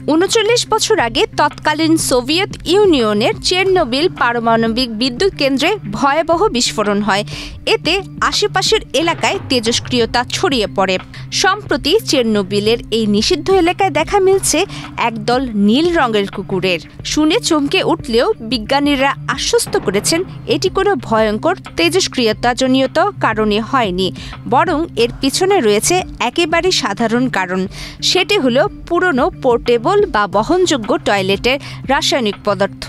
৩৯ বছর আগে তৎকালীন সোভিয়েত ইউনিয়নের চেরনোবিল পারমাণবিক বিদ্যুৎ কেন্দ্রে ভয়াবহ বিস্ফোরণ হয়। এতে আশেপাশের এলাকায় তেজস্ক্রিয়তা ছড়িয়ে পড়ে। সম্প্রতি চেরনোবিলের এই নিষিদ্ধ এলাকায় দেখা মিলছে একদল নীল রঙের কুকুরের। শুনে চমকে উঠলেও বিজ্ঞানীরা আশ্বস্ত করেছেন এটি কোনো ভয়ঙ্কর তেজস্ক্রিয়তাজনিত কারণে হয়নি, বরং এর পিছনে রয়েছে একেবারে সাধারণ কারণ। সেটি হলো পুরনো পোর্টেবল বা বহনযোগ্য টয়লেটের রাসায়নিক পদার্থ।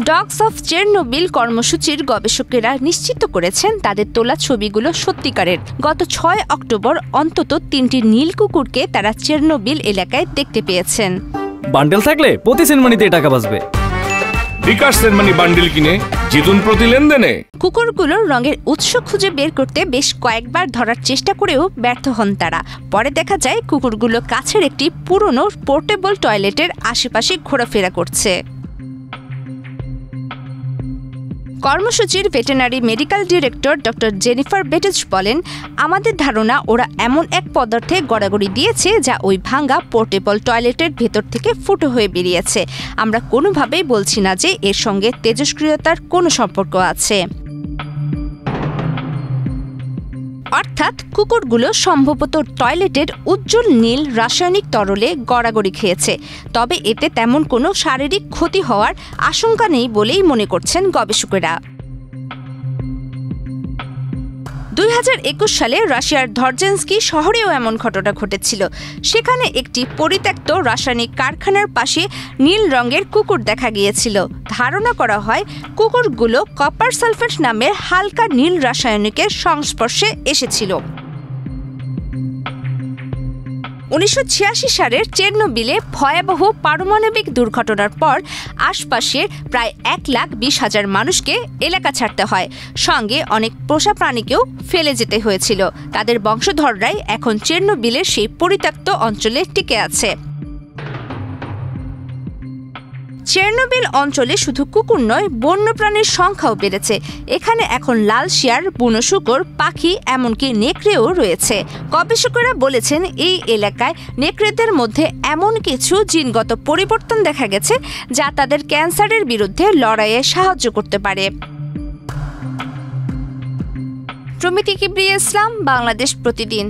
ডগস অফ চেরনোবিল কর্মসূচির গবেষকেরা নিশ্চিত করেছেন তাদের তোলা ছবিগুলো সত্যিকারের। গত ৬ অক্টোবর অন্তত ৩টি নীল কুকুরকে তারা চেরনোবিল এলাকায় দেখতে পেয়েছেন। বান্ডেল থাকলে প্রতি সেনমানিতে টাকা বাঁচবে। বিকাশ সেনমানি বান্ডেল কিনে জিতুন প্রতি লেনদেনে। কুকুরগুলোর রঙের উৎস খুঁজে বের করতে বেশ কয়েকবার ধরার চেষ্টা করেও ব্যর্থ হন তারা। পরে দেখা যায় কুকুরগুলো কাছের একটি পুরনো পোর্টেবল টয়লেটের আশেপাশে ঘোরাফেরা করছে। কর্মসূচির veterinary medical director doctor Jennifer বেটেজ বলেন, আমাদের ধারণা ওরা এমন এক পদার্থে গড়াগড়ি দিয়েছে যা ওই ভাঙা পোর্টেবল টয়লেটের ভেতর থেকে ফুটো হয়ে বেরিয়েছে। আমরা কোনোভাবেই বলছি না যে এর সঙ্গে তেজস্ক্রিয়তার কোনো সম্পর্ক আছে। অর্থাৎ কুকুরগুলো সম্ভবত টয়লেটের উজ্জ্বল নীল রাসায়নিক তরলে গড়াগড়ি খেয়েছে। তবে এতে তেমন কোনো শারীরিক ক্ষতি হওয়ার আশঙ্কা নেই বলেই মনে করছেন গবেষকেরা। ২০২১ সালে রাশিয়ার ধরজেন্সকি শহরেও এমন ঘটনা ঘটেছিল। সেখানে একটি পরিত্যক্ত রাসায়নিক কারখানার পাশে নীল রঙের কুকুর দেখা গিয়েছিল। ধারণা করা হয় কুকুরগুলো কপার সালফেট নামের হালকা নীল রাসায়নিকের সংস্পর্শে এসেছিল। ১৯৮৬ সালের চেরনোবিলে ভয়াবহ পারমাণবিক দুর্ঘটনার পর আশপাশের প্রায় ১,২০,০০০ মানুষকে এলাকা ছাড়তে হয়। সঙ্গে অনেক পোষা প্রাণীকেও ফেলে যেতে হয়েছিল। তাদের বংশধররাই এখন চেরনোবিলের সেই পরিত্যক্ত অঞ্চলে টিকে আছে। চেরনোবিল অঞ্চলে শুধু কুকুর নয়, বন্যপ্রাণীর সংখ্যাও বেড়েছে। এখানে এখন লাল শিয়ার, বুনো শূকর, পাখি, এমনকি নেকড়েও রয়েছে। গবেষকেরা বলেছেন এই এলাকায় নেকড়েদের মধ্যে এমন কিছু জিনগত পরিবর্তন দেখা গেছে যা তাদের ক্যান্সারের বিরুদ্ধে লড়াইয়ে সাহায্য করতে পারে। প্রমিতি কিবরিয়া ইসলাম, বাংলাদেশ প্রতিদিন।